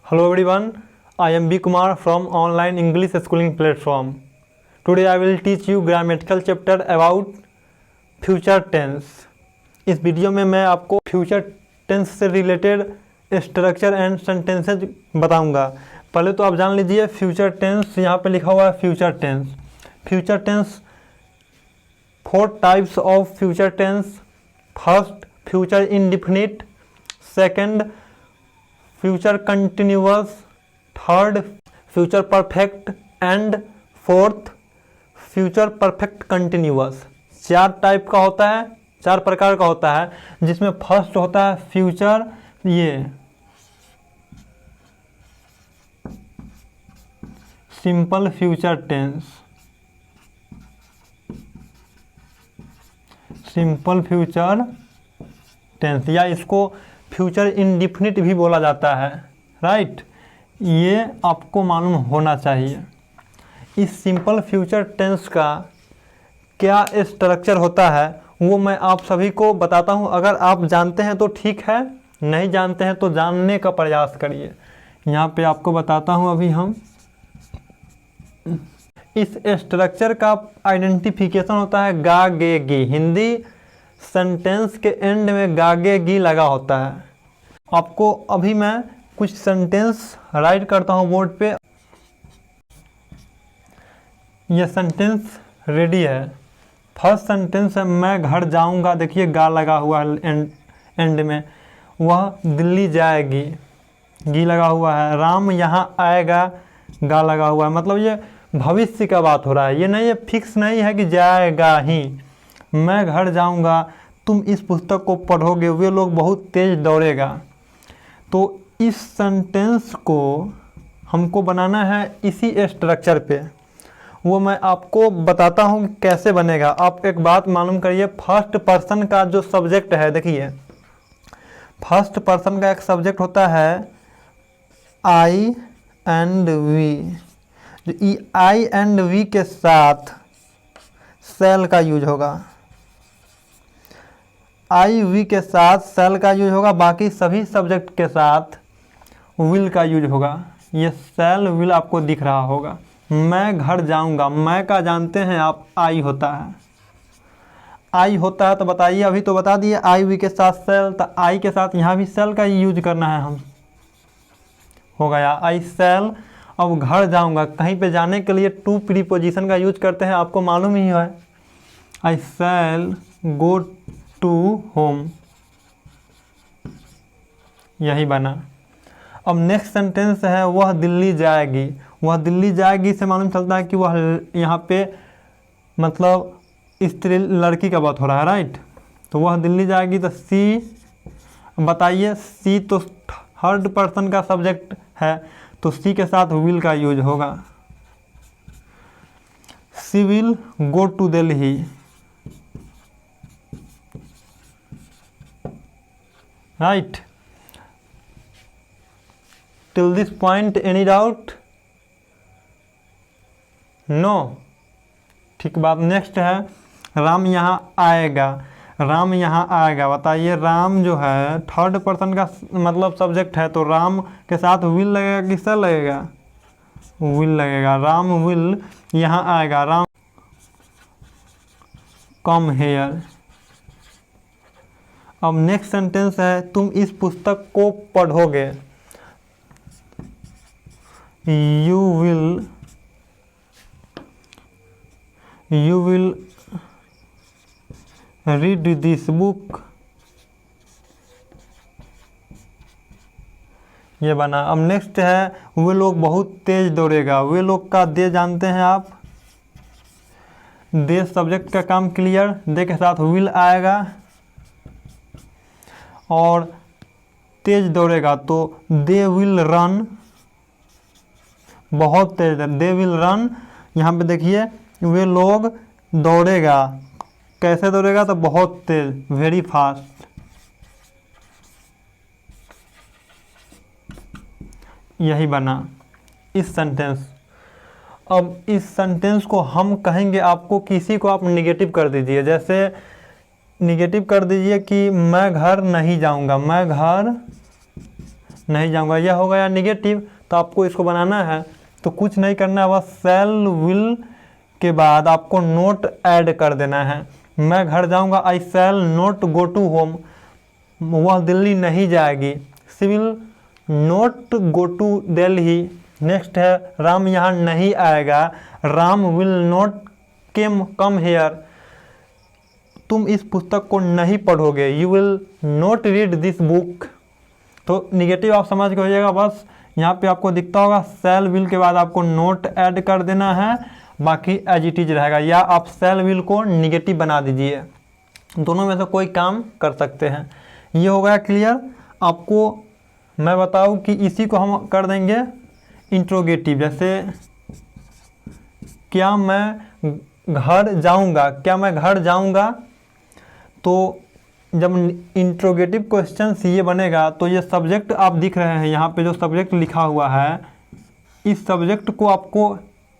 Hello everyone, I am B. Kumar from online English schooling platform. Today I will teach you grammatical chapter about future tense. इस video में मैं आपको future tense से related structure and sentences बताऊंगा। पहले तो आप जान लीजिए फ्यूचर टेंस, यहाँ पे लिखा हुआ है future tense. Future tense 4 types of future tense. First, future indefinite. Second, future continuous. Third, future perfect. And fourth, future perfect continuous. 4 type का होता है, 4 प्रकार का होता है, जिसमें फर्स्ट होता है future simple future tense. Simple future tense या इसको फ्यूचर इंडिफिनिट भी बोला जाता है, राइट। ये आपको मालूम होना चाहिए। इस सिंपल फ्यूचर टेंस का क्या स्ट्रक्चर होता है वो मैं आप सभी को बताता हूँ। अगर आप जानते हैं तो ठीक है, नहीं जानते हैं तो जानने का प्रयास करिए। यहाँ पे आपको बताता हूँ अभी हम। इस स्ट्रक्चर का आइडेंटिफिकेशन होता है गा गे गी। हिंदी सेंटेंस के एंड में गा गे गी लगा होता है। आपको अभी मैं कुछ सेंटेंस राइट करता हूँ बोर्ड पे। यह सेंटेंस रेडी है। फर्स्ट सेंटेंस है मैं घर जाऊंगा। देखिए गा लगा हुआ है एंड में। वह दिल्ली जाएगी, गी लगा हुआ है। राम यहाँ आएगा, गा लगा हुआ है। मतलब ये भविष्य का बात हो रहा है, ये नहीं है, फिक्स नहीं है कि जाएगा ही। मैं घर जाऊंगा, तुम इस पुस्तक को पढ़ोगे, वे लोग बहुत तेज दौड़ेगा। तो इस सेंटेंस को हमको बनाना है इसी स्ट्रक्चर पे। वो मैं आपको बताता हूँ कैसे बनेगा। आप एक बात मालूम करिए, फर्स्ट पर्सन का जो सब्जेक्ट है, देखिए फर्स्ट पर्सन का एक सब्जेक्ट होता है I and we. I and we के साथ सेल का यूज होगा। आई वी के साथ सेल का यूज होगा, बाकी सभी सब्जेक्ट के साथ विल का यूज होगा। ये सेल विल आपको दिख रहा होगा। मैं घर जाऊंगा, मैं का जानते हैं आप, आई होता है। आई होता है तो बताइए, अभी तो बता दिए आई वी के साथ सेल, तो आई के साथ यहाँ भी सेल का यूज करना है हम। हो गया आई सेल। अब घर जाऊंगा, कहीं पे जाने के लिए टू प्रीपोजिशन का यूज करते हैं, आपको मालूम ही है। आई सेल गो टू होम, यही बना। अब नेक्स्ट सेंटेंस है वह दिल्ली जाएगी। वह दिल्ली जाएगी से मालूम चलता है कि वह यहाँ पे मतलब स्त्री लड़की का बात हो रहा है, राइट। तो वह दिल्ली जाएगी तो सी, बताइए सी तो थर्ड पर्सन का सब्जेक्ट है, तो सी के साथ विल का यूज होगा। She will go to Delhi, right. Till this point any doubt? No, ठीक बात। नेक्स्ट है राम यहाँ आएगा। राम यहाँ आएगा, बताइए राम जो है थर्ड पर्सन का मतलब सब्जेक्ट है, तो राम के साथ विल लगेगा कि सेल लगेगा? विल लगेगा। राम विल यहाँ आएगा। Ram come here. अब नेक्स्ट सेंटेंस है तुम इस पुस्तक को पढ़ोगे। You will read this book, ये बना। अब नेक्स्ट है वे लोग बहुत तेज दौड़ेगा। वे लोग का दे जानते हैं आप, दे सब्जेक्ट का काम क्लियर। दे के साथ विल आएगा और तेज दौड़ेगा तो दे विल रन, बहुत तेज, दे विल रन। यहाँ पे देखिए वे लोग दौड़ेगा, कैसे दौड़ेगा? तो बहुत तेज, वेरी फास्ट। यही बना इस सेंटेंस। अब इस सेंटेंस को हम कहेंगे आपको, किसी को आप निगेटिव कर दीजिए। जैसे निगेटिव कर दीजिए कि मैं घर नहीं जाऊंगा, मैं घर नहीं जाऊंगा, यह हो गया निगेटिव। तो आपको इसको बनाना है तो कुछ नहीं करना है, बस शैल विल के बाद आपको नोट ऐड कर देना है। मैं घर जाऊंगा, I shall not go to home, वह दिल्ली नहीं जाएगी। She will not go to Delhi. Next है राम यहाँ नहीं आएगा, Ram will not come here, तुम इस पुस्तक को नहीं पढ़ोगे, you will not read this book. तो निगेटिव आप समझ के हो जाएगा। बस यहाँ पे आपको दिखता होगा शैल विल के बाद आपको नोट ऐड कर देना है, बाकी एज इट इज रहेगा, या आप शैल विल को निगेटिव बना दीजिए, दोनों में से कोई काम कर सकते हैं। ये हो गया क्लियर। आपको मैं बताऊँ कि इसी को हम कर देंगे इंट्रोगेटिव, जैसे क्या मैं घर जाऊंगा, क्या मैं घर जाऊंगा। तो जब इंट्रोगेटिव क्वेश्चन ये बनेगा तो ये सब्जेक्ट आप दिख रहे हैं, यहाँ पे जो सब्जेक्ट लिखा हुआ है, इस सब्जेक्ट को आपको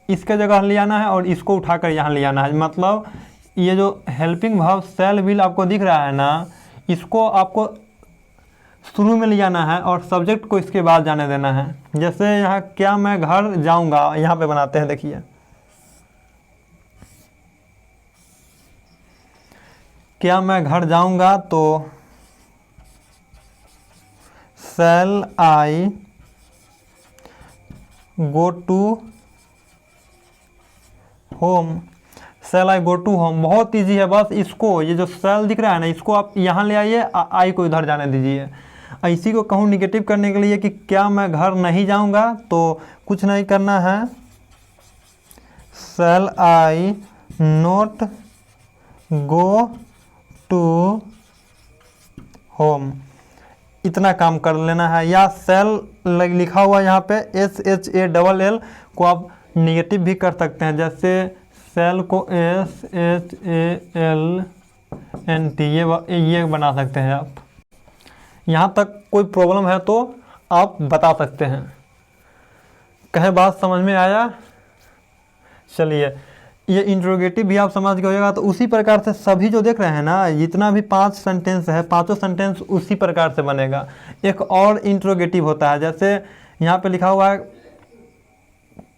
इसके जगह ले आना है और इसको उठाकर यहाँ ले आना है। मतलब ये जो हेल्पिंग वर्ब शैल विल आपको दिख रहा है ना, इसको आपको शुरू में ले जाना है और सब्जेक्ट को इसके बाद जाने देना है। जैसे यहाँ क्या मैं घर जाऊँगा, यहाँ पे बनाते हैं, देखिए क्या मैं घर जाऊंगा, तो shall I go to home, shall I go to home बहुत इजी है। बस इसको, ये जो शैल दिख रहा है ना, इसको आप यहाँ ले आइए, आई को इधर जाने दीजिए। इसी को कहूँ निगेटिव करने के लिए कि क्या मैं घर नहीं जाऊंगा, तो कुछ नहीं करना है, शैल आई नोट गो टू होम, इतना काम कर लेना है। या सेल लिखा हुआ यहाँ पे SHALL को आप निगेटिव भी कर सकते हैं, जैसे सेल को SHALNT ये बना सकते हैं आप। यहाँ तक कोई प्रॉब्लम है तो आप बता सकते हैं। कहें बात समझ में आया? चलिए, ये इंट्रोगेटिव भी आप समझ के हो जाएगा। तो उसी प्रकार से सभी जो देख रहे हैं ना, जितना भी 5 सेंटेंस है, पांचों सेंटेंस उसी प्रकार से बनेगा। एक और इंट्रोगेटिव होता है, जैसे यहाँ पे लिखा हुआ है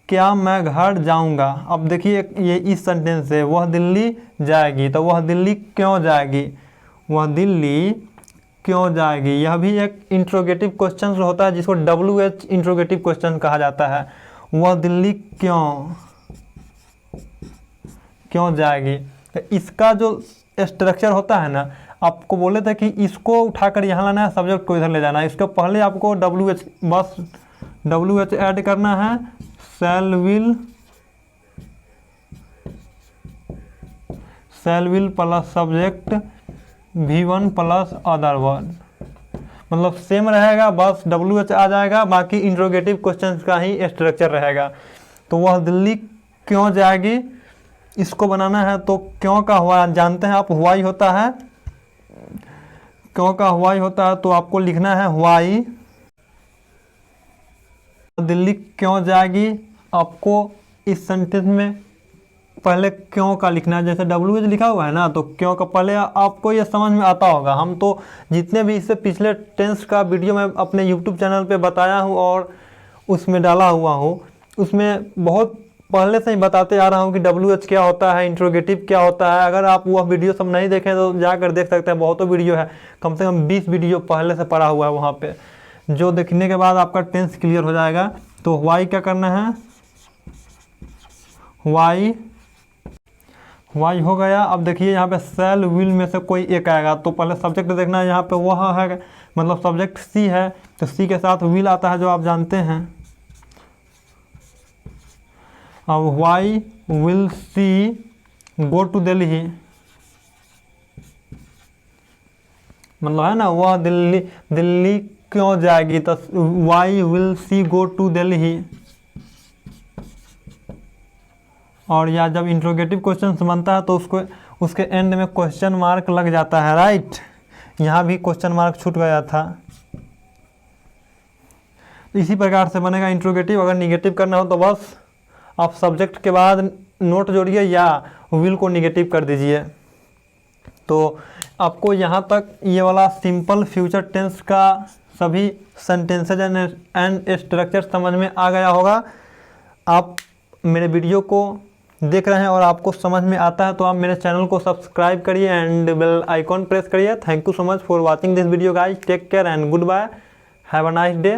क्या मैं घर जाऊंगा। अब देखिए ये इस सेंटेंस से वह दिल्ली जाएगी, तो वह दिल्ली क्यों जाएगी, वह दिल्ली क्यों जाएगी, यह भी एक इंट्रोगेटिव क्वेश्चन होता है, जिसको WH इंट्रोगेटिव क्वेश्चन कहा जाता है। वह दिल्ली क्यों जाएगी। तो इसका जो स्ट्रक्चर होता है ना, आपको बोले थे कि इसको उठाकर यहाँ लाना है, सब्जेक्ट को इधर ले जाना है। इसके पहले आपको बस WH ऐड करना है, शैल will plus subject V1 plus other word, मतलब सेम रहेगा, बस WH आ जाएगा, बाकी इंट्रोगेटिव क्वेश्चन का ही स्ट्रक्चर रहेगा। तो वह दिल्ली क्यों जाएगी, इसको बनाना है। तो क्यों का हुआ जानते हैं आप, व्हाई होता है, क्यों का व्हाई होता है, तो आपको लिखना है व्हाई दिल्ली क्यों जाएगी। आपको इस सेंटेंस में पहले क्यों का लिखना है, जैसे WH लिखा हुआ है ना, तो क्यों का पहले आपको ये समझ में आता होगा। हम तो जितने भी इससे पिछले टेंस का वीडियो मैं अपने YouTube चैनल पे बताया हूँ और उसमें डाला हुआ हूँ, उसमें बहुत पहले से ही बताते आ रहा हूँ कि WH क्या होता है, इंट्रोगेटिव क्या होता है। अगर आप वह वीडियो सब नहीं देखें तो जाकर देख सकते हैं, बहुतों वीडियो है, कम से कम 20 वीडियो पहले से पड़ा हुआ है वहाँ पे, जो देखने के बाद आपका टेंस क्लियर हो जाएगा। तो वाई क्या करना है, वाई हो गया। अब देखिए यहाँ पे शैल विल में से कोई एक आएगा, तो पहले सब्जेक्ट देखना है, यहाँ पे वह है, मतलब सब्जेक्ट सी है, तो सी के साथ विल आता है जो आप जानते हैं। अब why will she go to Delhi, मतलब है ना, वह दिल्ली क्यों जाएगी, तो why will she go to Delhi. और या जब इंट्रोगेटिव क्वेश्चन बनता है तो उसके एंड में क्वेश्चन मार्क लग जाता है, राइट। यहाँ भी क्वेश्चन मार्क छूट गया था। इसी प्रकार से बनेगा इंट्रोगेटिव। अगर निगेटिव करना हो तो बस आप सब्जेक्ट के बाद नोट जोड़िए या विल को निगेटिव कर दीजिए। तो आपको यहाँ तक ये वाला सिंपल फ्यूचर टेंस का सभी सेंटेंसेज एंड स्ट्रक्चर समझ में आ गया होगा। आप मेरे वीडियो को देख रहे हैं और आपको समझ में आता है तो आप मेरे चैनल को सब्सक्राइब करिए एंड बेल आइकॉन प्रेस करिए। Thank you so much for watching this video guys. Take care and goodbye. Have a nice day.